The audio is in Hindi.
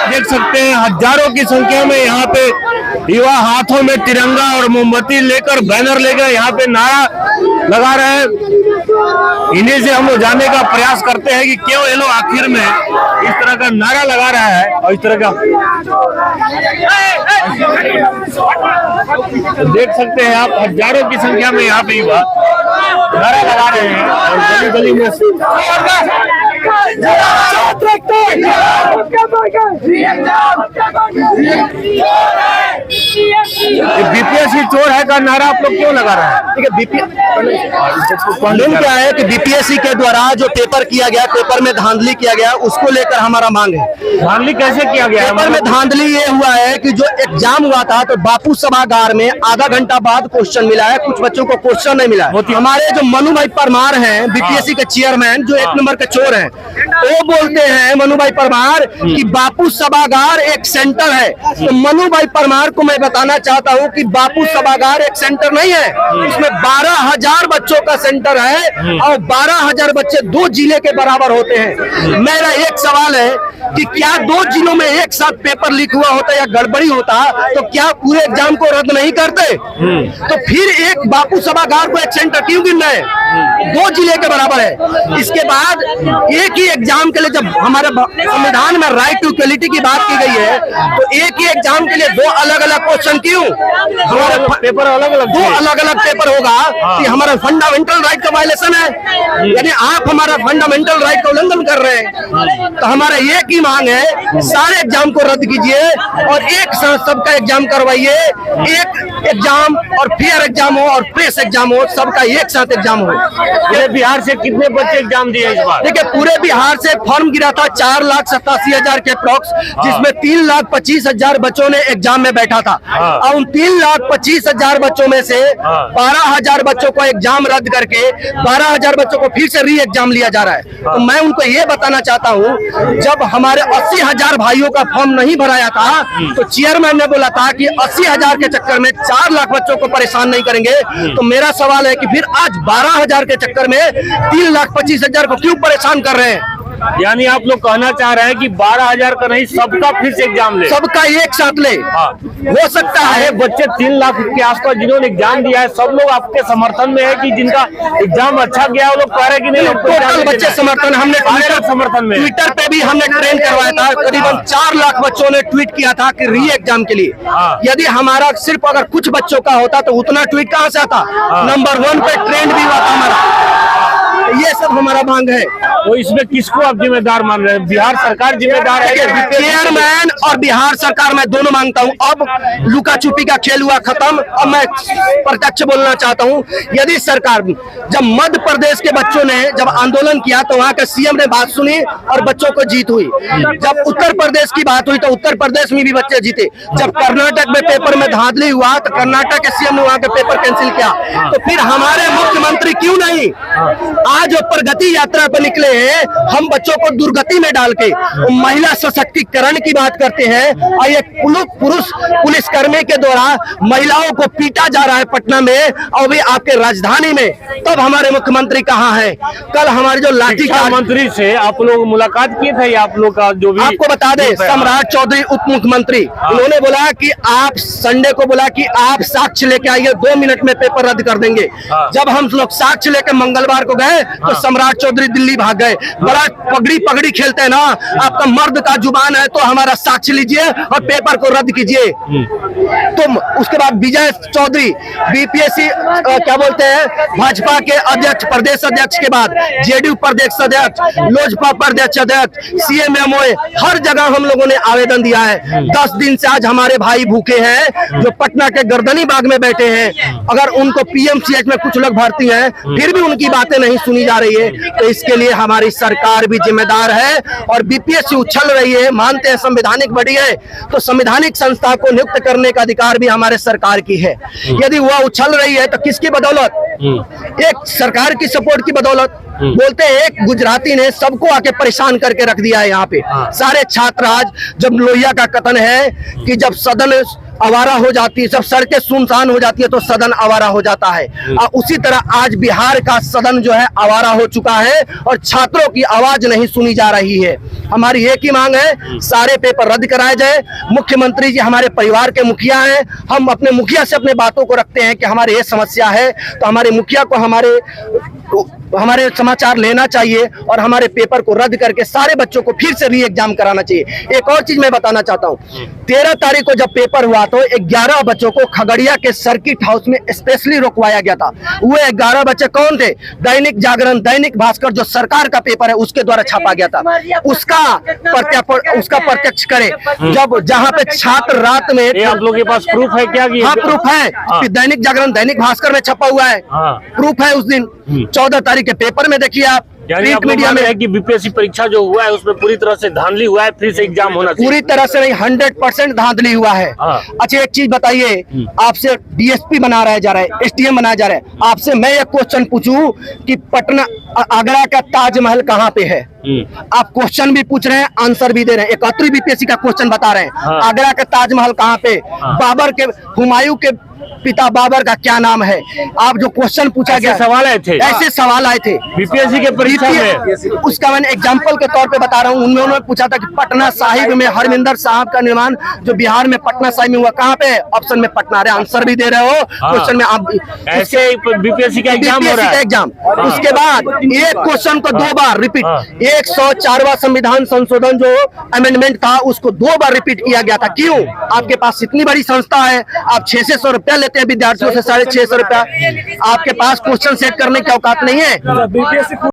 देख सकते हैं हजारों की संख्या में यहाँ पे युवा हाथों में तिरंगा और मोमबत्ती लेकर बैनर लेकर यहाँ पे नारा लगा रहे हैं। इन्हीं से हम लोग जानने का प्रयास करते हैं कि क्यों ये लोग आखिर में इस तरह का नारा लगा रहा है और इस तरह का देख सकते हैं आप हजारों की संख्या में यहाँ पे युवा नारा लगा रहे हैं और गली गली में बीपीएससी चोर है का नारा आप लोग क्यों लगा रहे हैं? कानून क्या है कि बीपीएससी के द्वारा जो पेपर किया गया, पेपर में धांधली किया गया, उसको लेकर हमारा मांग है। धांधली कैसे किया गया? पेपर में धांधली ये हुआ है कि जो एग्जाम हुआ था तो बापू सभागार में आधा घंटा बाद क्वेश्चन मिला है, कुछ बच्चों को क्वेश्चन नहीं मिला। हमारे जो मनु भाई परमार हैं, बीपीएससी के चेयरमैन, जो 1 नंबर के चोर हैं, वो बोलते हैं मनु भाई परमार कि बापू सभागार एक सेंटर है। तो मनु भाई परमार को मैं बताना चाहता हूं कि बापू सभागार एक सेंटर नहीं है, इसमें 12,000 बच्चों का सेंटर है और 12,000 बच्चे 2 जिले के बराबर होते हैं। मेरा एक सवाल है कि क्या 2 जिलों में एक साथ पेपर लीक हुआ होता या गड़बड़ी होता तो क्या पूरे एग्जाम को रद्द नहीं करते? तो फिर एक बापू सभागार को एक सेंटर क्यों गिनना है? 2 जिले के बराबर है। इसके बाद एक ही एग्जाम के लिए जब हमारे संविधान में राइट टू इक्वलिटी की बात की गई है तो एक ही एग्जाम के लिए 2 अलग-अलग क्वेश्चन क्यों? हमारा पेपर अलग-अलग 2 अलग-अलग पेपर होगा कि हमारा फंडामेंटल राइट का वायलेशन है, यानी आप हमारा फंडामेंटल राइट का उल्लंघन कर रहे हैं। तो हमारा एक ही मांग है, सारे एग्जाम को रद्द कीजिए और एक साथ सबका एग्जाम करवाइए। एक एग्जाम और फेयर एग्जाम हो और प्रेस एग्जाम हो, सबका एक साथ एग्जाम हो। पूरे बिहार से कितने बच्चे एग्जाम दिए इस बार? देखिए पूरे बिहार से फॉर्म गिरा था 4,87,000 के अप्रॉक्स, जिसमें 3,25,000 बच्चों ने एग्जाम में बैठा था और उन 3,25,000 बच्चों में से 12,000 बच्चों को एग्जाम रद्द करके 12,000 बच्चों को फिर से री एग्जाम लिया जा रहा है। तो मैं उनको ये बताना चाहता हूँ, जब हमारे 80,000 भाइयों का फॉर्म नहीं भराया था तो चेयरमैन ने बोला था कि 80,000 के चक्कर में 4 लाख बच्चों को परेशान नहीं करेंगे। तो मेरा सवाल है कि फिर आज 12,000 के चक्कर में 3,25,000 को क्यों परेशान कर रहे हैं? यानी आप लोग कहना चाह रहे हैं कि 12,000 का नहीं, सबका फिर से एग्जाम ले, सबका एक साथ ले। हो सकता है बच्चे 3 लाख के आसपास जिन्होंने एग्जाम दिया है, सब लोग आपके समर्थन में है कि जिनका एग्जाम अच्छा गया वो लोग कह रहे हैं कि नहीं, टोटल बच्चे समर्थन। हमने समर्थन में ट्विटर पे भी हमने ट्रेन करवाया था, करीबन 4 लाख बच्चों ने ट्वीट किया था कि री एग्जाम के लिए। यदि हमारा सिर्फ अगर कुछ बच्चों का होता तो उतना ट्वीट कहाँ से आता? नंबर 1 पे ट्रेंड भी हुआ था हमारा। ये सब हमारा मांग है। तो इसमें किसको आप जिम्मेदार मान रहे हैं? बिहार सरकार जिम्मेदार है? चेयरमैन और बिहार सरकार मैं दोनों मांगता हूं। अब लुका छुपी का खेल हुआ खत्म। अब मैं प्रत्यक्ष बोलना चाहता हूं, यदि सरकार, जब मध्य प्रदेश के बच्चों ने जब आंदोलन किया तो वहां के सीएम ने बात सुनी और बच्चों को जीत हुई। जब उत्तर प्रदेश की बात हुई तो उत्तर प्रदेश में भी बच्चे जीते। जब कर्नाटक में पेपर में धांधली हुआ तो कर्नाटक के सीएम ने वहां के पेपर कैंसिल किया। तो फिर हमारे मुख्यमंत्री क्यों नहीं आज प्रगति यात्रा पर निकले हैं? हम बच्चों को दुर्गति में डाल के महिला सशक्तिकरण की बात करते हैं और ये पुरुष पुलिसकर्मी के द्वारा महिलाओं को पीटा जा रहा है पटना में और भी आपके राजधानी में। तब हमारे मुख्यमंत्री कहाँ है? कल हमारे जो लाठी मंत्री से आप लोग मुलाकात किए थे? आप लोग का जो भी आपको बता दें, सम्राट चौधरी उप मुख्यमंत्री, उन्होंने बोला कि आप संडे को बोला कि आप साक्ष्य लेके आइए, 2 मिनट में पेपर रद्द कर देंगे। जब हम लोग साक्ष्य लेके मंगलवार को गए तो सम्राट चौधरी दिल्ली भाग गए। बड़ा पगड़ी खेलते हैं ना, आपका मर्द का जुबान है तो हमारा साक्ष्य लीजिए और पेपर को रद्द कीजिए। तो उसके बाद विजय चौधरी बीपीएससी क्या बोलते हैं, भाजपा के अध्यक्ष, प्रदेश अध्यक्ष के बाद जेडीयू प्रदेश अध्यक्ष, लोजपा प्रदेश अध्यक्ष, सीएमएमओ, हर जगह हम लोगों ने आवेदन दिया है। 10 दिन से आज हमारे भाई भूखे हैं जो पटना के गर्दनी बाग में बैठे हैं। अगर उनको पीएमसीएच में कुछ लोग भर्ती हैं फिर भी उनकी बातें नहीं सुनी जा रही है। तो इसके लिए हमारी सरकार भी जिम्मेदार है और बीपीएससी उछल रही है। मानते हैं संवैधानिक बॉडी है तो संवैधानिक संस्था को नियुक्त करने का अधिकार भी हमारे सरकार की है। यदि वह उछल रही है तो किसकी बदौलत? एक सरकार की सपोर्ट की बदौलत। बोलते हैं एक गुजराती ने सबको आके परेशान करके रख दिया है यहाँ पे। सारे छात्र आज जब लोहिया का कथन है कि जब सदन आवारा हो जाती है, जब सड़कें सुनसान हो जाती है तो सदन आवारा हो जाता है। उसी तरह आज बिहार का सदन जो है आवारा हो चुका है और छात्रों की आवाज नहीं सुनी जा रही है। हमारी एक ही मांग है, सारे पेपर रद्द कराए जाए। मुख्यमंत्री जी हमारे परिवार के मुखिया हैं, हम अपने मुखिया से अपने बातों को रखते हैं कि हमारे ये समस्या है, तो हमारे मुखिया को हमारे समाचार लेना चाहिए और हमारे पेपर को रद्द करके सारे बच्चों को फिर से री एग्जाम कराना चाहिए। एक और चीज मैं बताना चाहता हूँ, 13 तारीख को जब पेपर हुआ तो 11 बच्चों को खगड़िया के सर्किट हाउस में स्पेशली रोकवाया गया था। वो 11 बच्चे कौन थे? दैनिक जागरण, दैनिक भास्कर जो सरकार का पेपर है उसके द्वारा छापा गया था, उसका प्रत्यक्ष करे। जब जहाँ पे छात्र रात में, आप लोगों के पास प्रूफ है क्या? हाँ प्रूफ है, दैनिक जागरण, दैनिक भास्कर में छपा हुआ है, प्रूफ है। उस दिन 14 तारीख के पेपर में देखिए आप, प्रिंट मीडिया में है कि बीपीएससी परीक्षा जो हुआ है उसमें पूरी तरह से धांधली हुआ है, फिर से एग्जाम होना चाहिए। पूरी तरह से नहीं, 100% धांधली हुआ है। अच्छा एक चीज बताइए, आपसे डीएसपी बना रहा जा रहा है, एसडीएम बनाया जा रहा है, आपसे मैं एक क्वेश्चन पूछूं कि पटना आगरा का ताजमहल कहाँ पे है? आप क्वेश्चन भी पूछ रहे हैं, आंसर भी दे रहे हैं। 71 बीपीएससी का क्वेश्चन बता रहे हैं, आगरा का ताजमहल कहाँ पे? बाबर के, हुमायूं के पिता बाबर का क्या नाम है? आप जो क्वेश्चन पूछा गया, सवाल आए थे, ऐसे सवाल आए थे बीपीएससी के परीक्षा में। उसका मैंने एग्जांपल के तौर पे बता रहा हूँ। उन्होंने पूछा था कि पटना साहिब में हरमिंदर साहब का निर्माण जो बिहार में पटना साहिब में हुआ कहाँ पे? ऑप्शन में पटना। अरे आंसर भी दे रहे हो, क्वेश्चन में आप ऐसे बीपीएससी का एग्जाम हो रहा है। एग्जाम उसके बाद एक क्वेश्चन को 2 बार रिपीट, 104वां संविधान संशोधन जो अमेंडमेंट था उसको 2 बार रिपीट किया गया था। क्यों? आपके पास इतनी बड़ी संस्था है, आप 600 रुपया लेते हैं विद्यार्थियों से, 650 रुपया, आपके पास क्वेश्चन सेट करने की औकात नहीं है।